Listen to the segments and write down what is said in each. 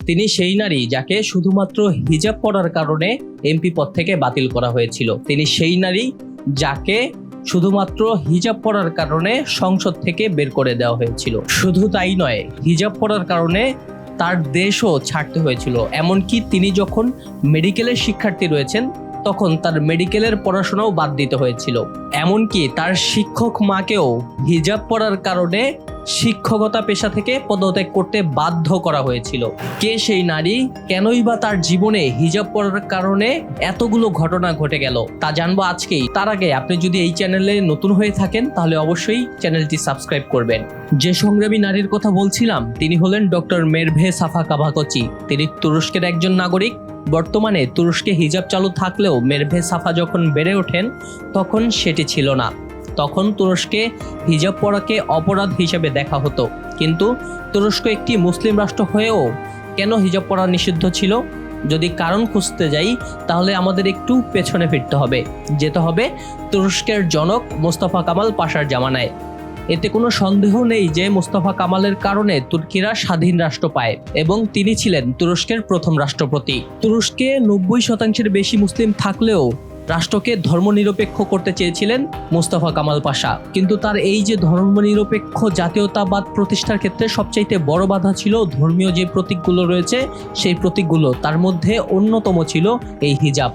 তিনি সেই নারী যাকে শুধুমাত্র হিজাব পরার কারণে এমপি পদ থেকে বাতিল করা হয়েছিল। তিনি সেই নারী যাকে শুধুমাত্র হিজাব পরার কারণে সংসদ থেকে বের করে দেওয়া হয়েছিল। শুধু তাই নয়, হিজাব পরার কারণে তার দেশও ছাড়তে হয়েছিল। এমনকি তিনি যখন মেডিকেলের শিক্ষার্থী রয়েছেন তখন তার মেডিকেলের পড়াশোনাও বাদ দিতে হয়েছিল। এমনকি তার শিক্ষক মাকেও হিজাব পরার কারণে শিক্ষকতা পেশা থেকে পদত্যাগ করতে বাধ্য করা হয়েছিল। কে সেই নারী, কেনই বা তার জীবনে হিজাব পরার কারণে এতগুলো ঘটনা ঘটে গেল, তা জানবো আজকেই। তার আগে আপনি যদি এই চ্যানেলে নতুন হয়ে থাকেন তাহলে অবশ্যই চ্যানেলটি সাবস্ক্রাইব করবেন। যে সংগ্রামী নারীর কথা বলছিলাম তিনি হলেন ডক্টর মেরভে সাফা কাভাকচি। তিনি তুরস্কের একজন নাগরিক। বর্তমানে তুরস্কে হিজাব চালু থাকলেও মেরভে সাফা যখন বেড়ে ওঠেন তখন সেটি ছিল না। তখন তুরস্কে হিজাব পরাকে অপরাধ হিসেবে দেখা হতো। কিন্তু তুরস্ক একটি মুসলিম রাষ্ট্র হয়েও কেন হিজাব পরা নিষিদ্ধ ছিল? যদি কারণ খুঁজতে যাই তাহলে আমাদের একটু পেছনে ফিরতে হবে, যেতে হবে তুরস্কের জনক মোস্তফা কামাল পাশার জামানায়। এতে কোনো সন্দেহ নেই যে মোস্তফা কামালের কারণে তুর্কিরা স্বাধীন রাষ্ট্র পায় এবং তিনি ছিলেন তুরস্কের প্রথম রাষ্ট্রপতি। তুরস্কে 90% বেশি মুসলিম থাকলেও রাষ্ট্রকে ধর্মনিরপেক্ষ করতে চেয়েছিলেন মোস্তফা কামাল পাশা। কিন্তু তার এই যে ধর্মনিরপেক্ষ জাতীয়তাবাদ প্রতিষ্ঠার ক্ষেত্রে সবচাইতে বড় বাধা ছিল ধর্মীয় যে প্রতীকগুলো রয়েছে সেই প্রতীকগুলো। তার মধ্যে অন্যতম ছিল এই হিজাব।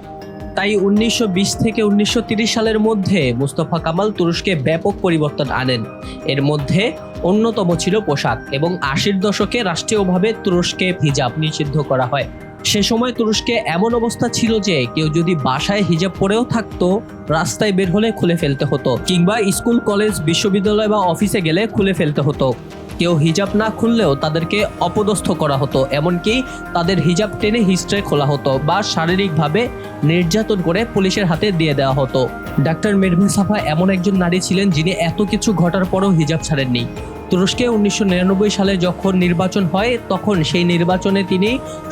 তাই 1920 থেকে 1930 সালের মধ্যে মোস্তফা কামাল তুরস্কে ব্যাপক পরিবর্তন আনেন। এর মধ্যে অন্যতম ছিল পোশাক, এবং 80-র দশকে রাষ্ট্রীয়ভাবে তুরস্কে হিজাব নিষিদ্ধ করা হয়। সে সময় তুরস্কে এমন অবস্থা ছিল যে কেউ যদি বাসায় হিজাব পরেও থাকতো রাস্তায় বের হলে খুলে ফেলতে হতো, কিংবা স্কুল, কলেজ, বিশ্ববিদ্যালয় বা অফিসে গেলে খুলে ফেলতে হতো। কেউ হিজাব না খুললেও তাদেরকে অপদস্থ করা হতো, এমনকি তাদের হিজাব টেনে হিস্ট্রে খোলা হতো বা শারীরিকভাবে নির্যাতন করে পুলিশের হাতে দিয়ে দেওয়া হতো। ডাক্তার মেরভে সাফা এমন একজন নারী ছিলেন যিনি এত কিছু ঘটার পরও হিজাব ছাড়েননি। তুরস্কে 1999 সালে যখন নির্বাচন হয় তখন সেই নির্বাচনে তিনি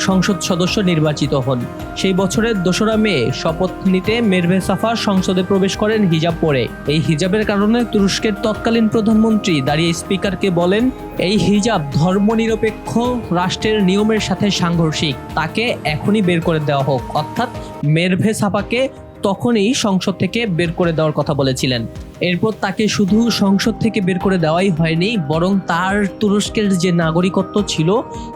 সংসদ সদস্য নির্বাচিত হন। সেই বছরের 2রা মে শপথ নিতে মেরভে সাফা সংসদে প্রবেশ করেন হিজাব পরে। এই হিজাবের কারণে তুরস্কের তৎকালীন প্রধানমন্ত্রী দাঁড়িয়ে স্পিকারকে বলেন, এই হিজাব ধর্মনিরপেক্ষ রাষ্ট্রের নিয়মের সাথে সাংঘর্ষিক, তাকে এখনই বের করে দেওয়া হোক। অর্থাৎ মেরভে সাফাকে তখনই সংসদ থেকে বের করে দেওয়ার কথা বলেছিলেন। এরপর তাকে শুধু সংসদ থেকে বের করে দেওয়াই হয়নি, বরং তার তুরস্কের যে নাগরিকত্ব ছিল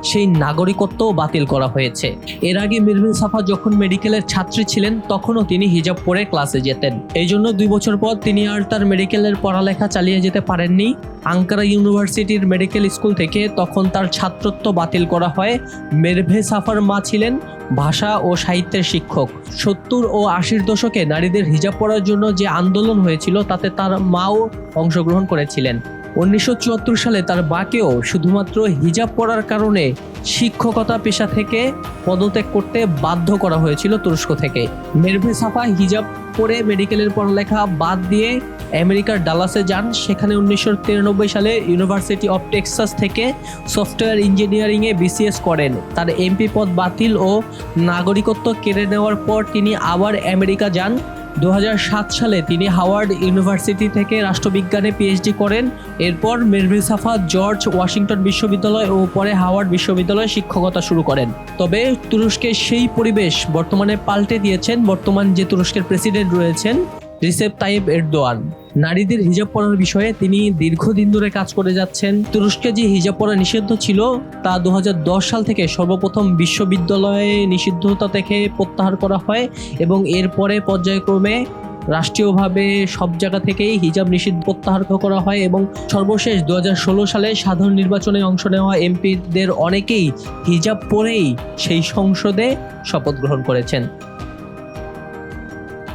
সেই নাগরিকত্বও বাতিল করা হয়েছে। এর আগে মেরভে সাফা যখন মেডিকেলের ছাত্রী ছিলেন তখনও তিনি হিজাব পরে ক্লাসে যেতেন। এই জন্য 2 বছর পর তিনি আর তার মেডিকেলের পড়ালেখা চালিয়ে যেতে পারেননি। আঙ্কারা ইউনিভার্সিটির মেডিকেল স্কুল থেকে তখন তার ছাত্রত্ব বাতিল করা হয়। মেরভে সাফার মা ছিলেন ভাষা ও সাহিত্যের শিক্ষক। 70 ও 80-র দশকে নারীদের হিজাব পরার জন্য যে আন্দোলন হয়েছিল তাতে তার মাও অংশগ্রহণ করেছিলেন। 1974 সালে তার বাকেও শুধুমাত্র হিজাব পরার কারণে শিক্ষকতা পেশা থেকে পদত্যাগ করতে বাধ্য করা হয়েছিল তুরস্ক থেকে। মেরভে সাফা হিজাব পরে মেডিকেলের পড়ালেখা বাদ দিয়ে আমেরিকার ডালাসে যান। সেখানে 1993 সালে ইউনিভার্সিটি অফ টেক্সাস থেকে সফটওয়্যার ইঞ্জিনিয়ারিংয়ে বিসিএস করেন। তার এমপি পদ বাতিল ও নাগরিকত্ব কেড়ে নেওয়ার পর তিনি আবার আমেরিকা যান। 2007 সালে তিনি হাওয়ার্ড ইউনিভার্সিটি থেকে রাষ্ট্রবিজ্ঞানে পিএইচডি করেন। এরপর মেরভে সাফা জর্জ ওয়াশিংটন বিশ্ববিদ্যালয় ও পরে হাওয়ার্ড বিশ্ববিদ্যালয়ে শিক্ষকতা শুরু করেন। তবে তুরস্কের সেই পরিবেশ বর্তমানে পাল্টে দিয়েছেন বর্তমান যে তুরস্কের প্রেসিডেন্ট রয়েছেন রিসেপ তাইয়েপ এরদোয়ান। নারীদের হিজাব পরার বিষয়ে তিনি দীর্ঘদিন ধরে কাজ করে যাচ্ছেন। তুরস্কে যে হিজাব পরা নিষিদ্ধ ছিল তা 2010 সাল থেকে সর্বপ্রথম বিশ্ববিদ্যালয়ে নিষিদ্ধতা থেকে প্রত্যাহার করা হয় এবং এরপরে পর্যায়ক্রমে রাষ্ট্রীয়ভাবে সব জায়গা থেকেই হিজাব নিষিদ্ধ প্রত্যাহার করা হয় এবং সর্বশেষ 2016 সালে সাধারণ নির্বাচনে অংশ নেওয়া এমপিদের অনেকেই হিজাব পরেই সেই সংসদে শপথ গ্রহণ করেছেন।